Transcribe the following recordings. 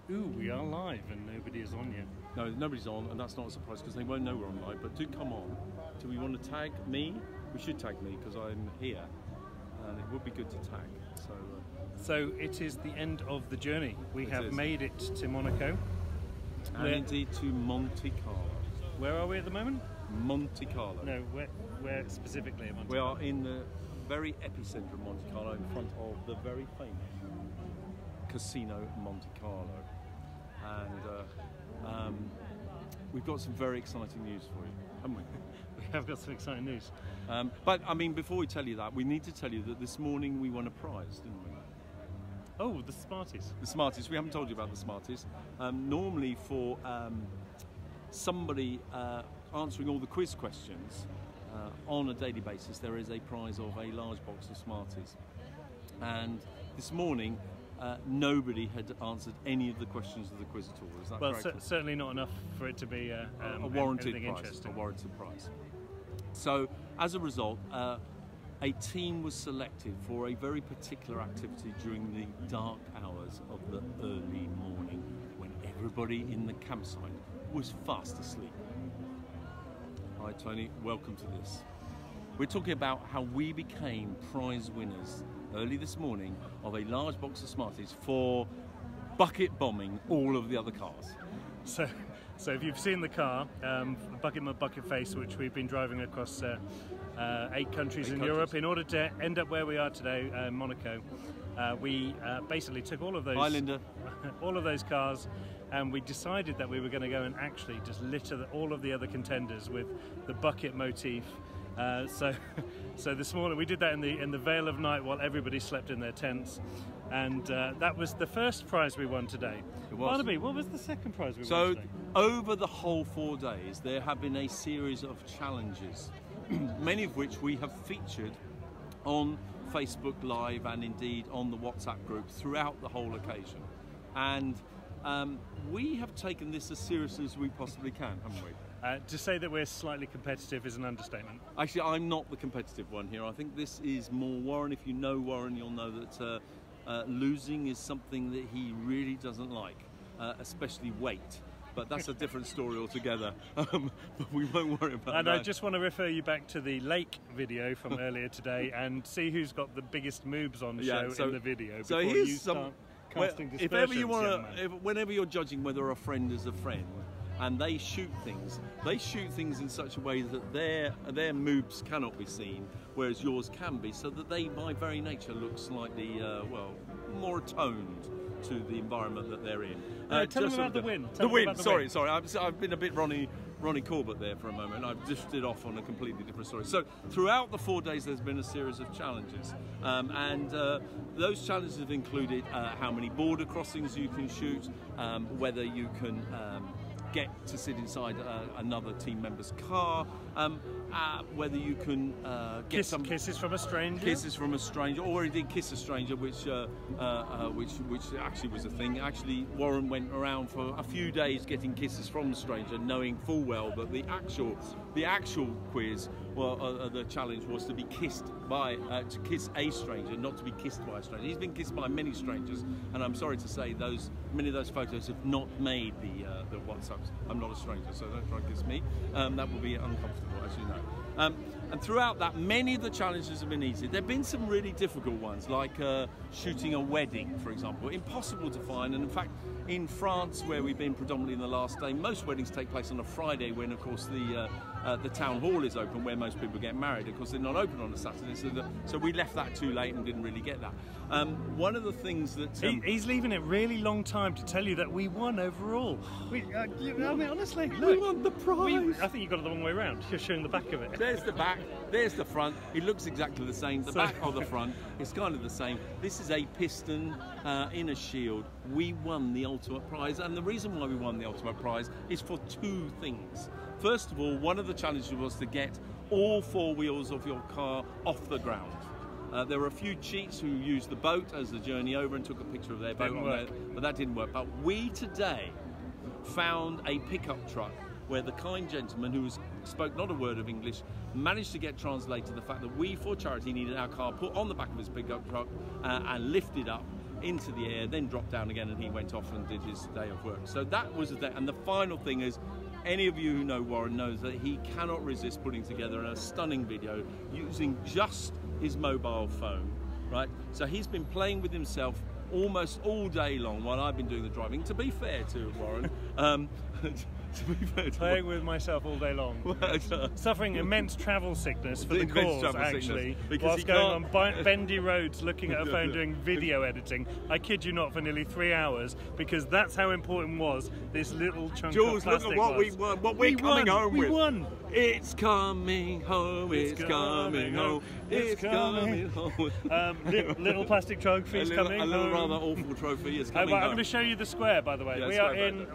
Ooh, we are live and nobody is on yet. No, nobody's on, and that's not a surprise because they won't know we're on live, but do come on. Do we want to tag me? We should tag me because I'm here, and it would be good to tag. So it is the end of the journey. We have made it to Monaco. And indeed to Monte Carlo. Where are we at the moment? Monte Carlo. No, where specifically at Monte Carlo? We are in the very epicenter of Monte Carlo, in front of the very famous Casino Monte Carlo. And we've got some very exciting news for you, haven't we? We have got some exciting news. But I mean, before we tell you that, we need to tell you that this morning we won a prize, didn't we? Oh, the Smarties. The Smarties. We haven't told you about the Smarties. Normally for somebody answering all the quiz questions on a daily basis, there is a prize of a large box of Smarties. And this morning, nobody had answered any of the questions of the quiz at all. Is that correct? Well, certainly not enough for it to be a warranted prize. A warranted prize. So, as a result, a team was selected for a very particular activity during the dark hours of the early morning when everybody in the campsite was fast asleep. Hi Tony, welcome to this. We're talking about how we became prize winners early this morning of a large box of Smarties for bucket bombing all of the other cars. So if you've seen the car, Bucket Face, which we've been driving across 8 countries in Europe in order to end up where we are today, Monaco, we basically took all of those all of those cars, and we decided that we were going to go and actually just litter all of the other contenders with the bucket motif. So this morning we did that in the veil of night while everybody slept in their tents, and that was the first prize we won today. Barnaby, what was the second prize we won today? So over the whole 4 days there have been a series of challenges, many of which we have featured on Facebook Live and indeed on the WhatsApp group throughout the whole occasion. And we have taken this as seriously as we possibly can, haven't we? To say that we're slightly competitive is an understatement. Actually, I'm not the competitive one here. I think this is more Warren. If you know Warren, you'll know that losing is something that he really doesn't like, especially weight. But that's a different story altogether. But we won't worry about that. And I just want to refer you back to the lake video from earlier today and see who's got the biggest moves on show in the video. So here's some. If ever you want to, whenever you're judging whether a friend is a friend, and they shoot things in such a way that their moves cannot be seen, whereas yours can be, so that they, by very nature, look slightly more attuned to the environment that they're in. Tell them about the win. Sorry. I've been a bit Ronnie Corbett there for a moment. I've drifted off on a completely different story. So throughout the 4 days there's been a series of challenges, and those challenges have included how many border crossings you can shoot, whether you can get to sit inside another team member's car, whether you can get some kisses from a stranger, or indeed kiss a stranger, which actually was a thing. Actually, Warren went around for a few days getting kisses from the stranger, knowing full well that the actual quiz, the challenge was to be kissed to kiss a stranger, not to be kissed by a stranger. He's been kissed by many strangers, and I'm sorry to say many of those photos have not made the WhatsApps. I'm not a stranger, so don't try and kiss me. That will be uncomfortable, as you know. And throughout that, many of the challenges have been easy. There have been some really difficult ones, like shooting a wedding, for example. Impossible to find, and in fact, in France, where we've been predominantly in the last day, most weddings take place on a Friday when, of course, the town hall is open, where most people get married. Of course, they're not open on a Saturday, so we left that too late and didn't really get that. One of the things that... he's leaving it really long time to tell you that we won overall. I mean, honestly, look. We won the prize! I think you got it the wrong way around. You're showing the back of it. There's the back, there's the front. It looks exactly the same. The back or the front, it's kind of the same. This is a piston in a shield. We won the ultimate prize, and the reason why we won the ultimate prize is for 2 things. First of all, one of the challenges was to get all 4 wheels of your car off the ground. There were a few cheats who used the boat as the journey over and took a picture of their boat on there, but that didn't work. But we today found a pickup truck where the kind gentleman who spoke not a word of English managed to get translated the fact that we, for charity, needed our car put on the back of his pickup truck and lifted up into the air, then dropped down again, and he went off and did his day of work. So that was the day. And the final thing is, any of you who know Warren knows that he cannot resist putting together a stunning video using just his mobile phone, right? So he's been playing with himself almost all day long while I've been doing the driving. To be fair to Warren, playing with myself all day long, suffering immense travel sickness for the cause, actually, whilst going on bendy roads looking at a phone doing video editing. I kid you not, for nearly 3 hours, because that's how important was this little chunk Jules, of plastic. look at what we won, what we're coming home with. We won. It's coming home, it's coming home, it's coming home. Little plastic trophies coming home. A little rather awful trophy is coming home. I'm going to show you the square, by the way. Yeah, we are in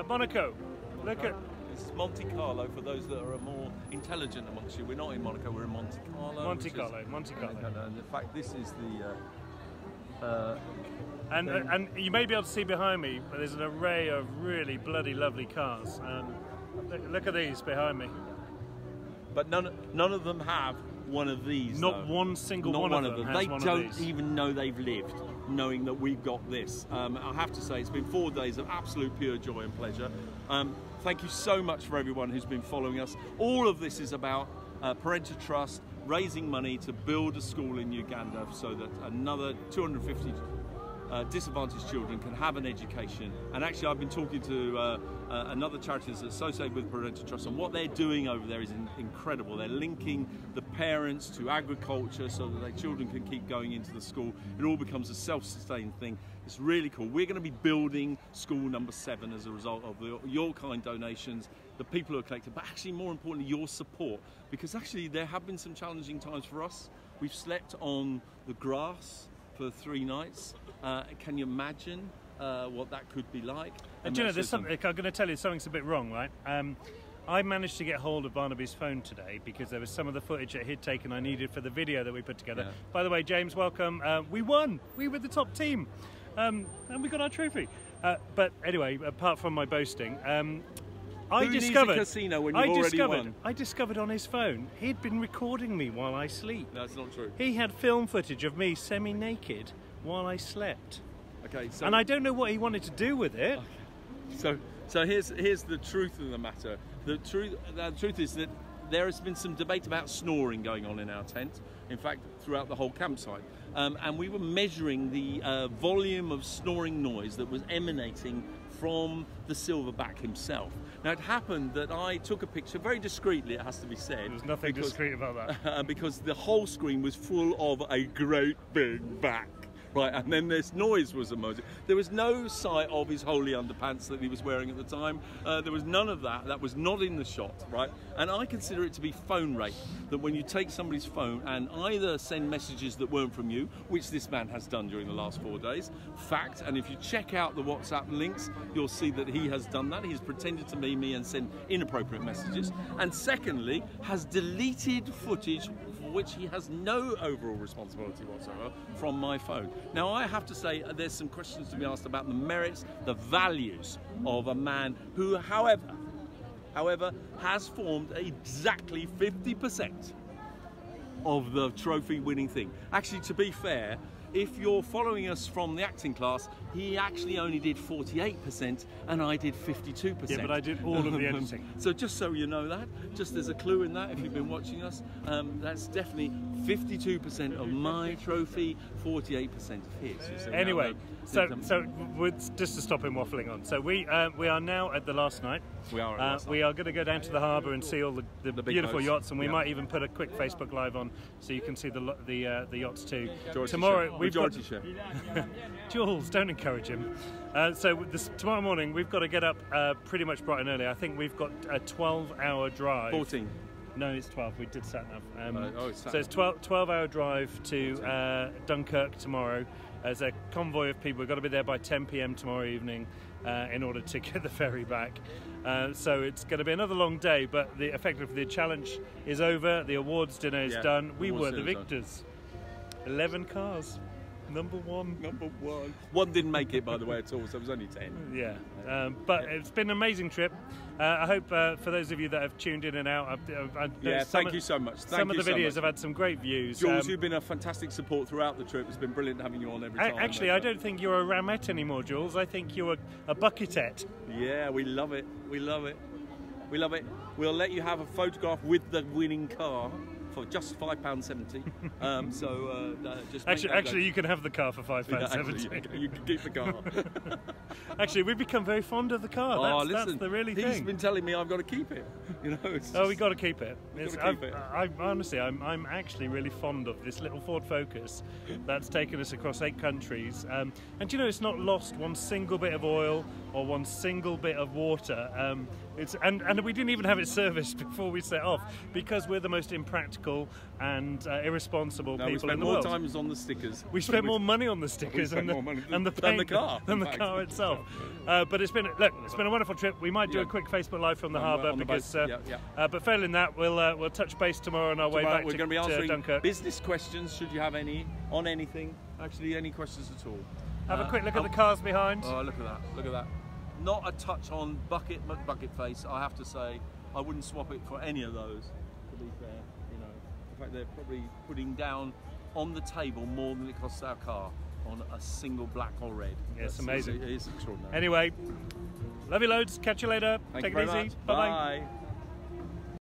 Monaco. Look at this is Monte Carlo for those that are more intelligent amongst you. We're not in Monaco, we're in Monte Carlo. Monte Carlo. And in fact, this is the. And you may be able to see behind me, but there's an array of really bloody lovely cars. Look at these behind me. But none of them have one of these. Not though. One single Not one of them. They don't even know they've lived, knowing that we've got this. I have to say, it's been 4 days of absolute pure joy and pleasure. Thank you so much for everyone who's been following us. All of this is about parental trust, raising money to build a school in Uganda so that another 250 disadvantaged children can have an education. And actually, I've been talking to another charity that's associated with Parental Trust, and what they're doing over there is incredible. They're linking the parents to agriculture so that their children can keep going into the school. It all becomes a self-sustained thing. It's really cool. We're going to be building school number 7 as a result of your kind donations, the people who are collected, but actually more importantly, your support. Because actually there have been some challenging times for us. We've slept on the grass for 3 nights. Can you imagine what that could be like? And do you know, there's something, I'm going to tell you something's a bit wrong, right? I managed to get hold of Barnaby's phone today because there was some of the footage that he'd taken I needed for the video that we put together. Yeah. By the way, James, welcome. We won. We were the top team. And we got our trophy. But anyway, apart from my boasting, I discovered on his phone he'd been recording me while I sleep. That's not true. He had film footage of me semi-naked while I slept. Okay, so and I don't know what he wanted to do with it. Okay. So here's the truth of the matter. The truth is that there has been some debate about snoring going on in our tent. In fact, throughout the whole campsite. And we were measuring the volume of snoring noise that was emanating from the silverback himself. Now, it happened that I took a picture, very discreetly, it has to be said. There's nothing discreet about that. Because the whole screen was full of a great big back. Right, and then this noise was emerging. There was no sight of his holy underpants that he was wearing at the time. There was none of that. That was not in the shot, right? And I consider it to be phone rape, that when you take somebody's phone and either send messages that weren't from you, which this man has done during the last 4 days, fact, and if you check out the WhatsApp links, you'll see that he has done that. He's pretended to be me and sent inappropriate messages. And secondly, has deleted footage which he has no overall responsibility whatsoever from my phone. Now, I have to say there's some questions to be asked about the merits, the values of a man who, however, has formed exactly 50% of the trophy-winning thing. Actually, to be fair, if you're following us from the acting class, he actually only did 48% and I did 52%. Yeah, but I did all of the editing. So just so you know that, just as a clue in that, if you've been watching us, that's definitely 52% of my trophy, 48% of his. So anyway, so just to stop him waffling on. So we are now at the last night. We are. At we are going to go down to the harbour and see all the beautiful boats. Yachts, and we might even put a quick Facebook Live on so you can see the yachts too. Georgie tomorrow we've got share. Jules, don't encourage him. Tomorrow morning we've got to get up pretty much bright and early. I think we've got a 12-hour drive. 14. No, it's 12. We did sat nav. It's so it's 12-hour drive to Dunkirk tomorrow. As a convoy of people, we've got to be there by 10 p.m. tomorrow evening in order to get the ferry back. So it's going to be another long day, but effectively the challenge is over. The awards dinner is done. We were the victors. 11 cars. Number one. Number one. One didn't make it, by the way, at all, so it was only 10. Yeah, but it's been an amazing trip. I hope for those of you that have tuned in and out, thank you so much. Some of the videos have had some great views. Jules, you've been a fantastic support throughout the trip. It's been brilliant having you on every time. Actually, I don't think you're a ramette anymore, Jules. I think you're a bucketette. Yeah, we love it. We love it. We love it. We'll let you have a photograph with the winning car for just £5.70. Just actually, you can have the car for £5.70. You can keep the car. Actually, we've become very fond of the car. That's the really thing. He's been telling me I've got to keep it. You know. We got to keep it. Honestly, I'm actually really fond of this little Ford Focus that's taken us across 8 countries. And you know, it's not lost one single bit of oil or one single bit of water. And we didn't even have it serviced before we set off because we're the most impractical and irresponsible people in the world. We spent more time on the stickers. We spent more money on the stickers than the car itself. But it's been a wonderful trip. We might do a quick Facebook Live from the harbour because. But failing that, we'll touch base tomorrow on our way back. We're going to be answering Dunkirk. Business questions. Should you have any on anything? Actually, any questions at all? Have a quick look at the cars behind. Oh, look at that! Look at that! Not a touch on bucket face. I have to say, I wouldn't swap it for any of those. To be fair, you know, in fact, they're probably putting down on the table more than it costs our car on a single black or red. Yeah, it's amazing. It is extraordinary. Anyway, love you loads. Catch you later. Take it very easy. Much. Bye bye.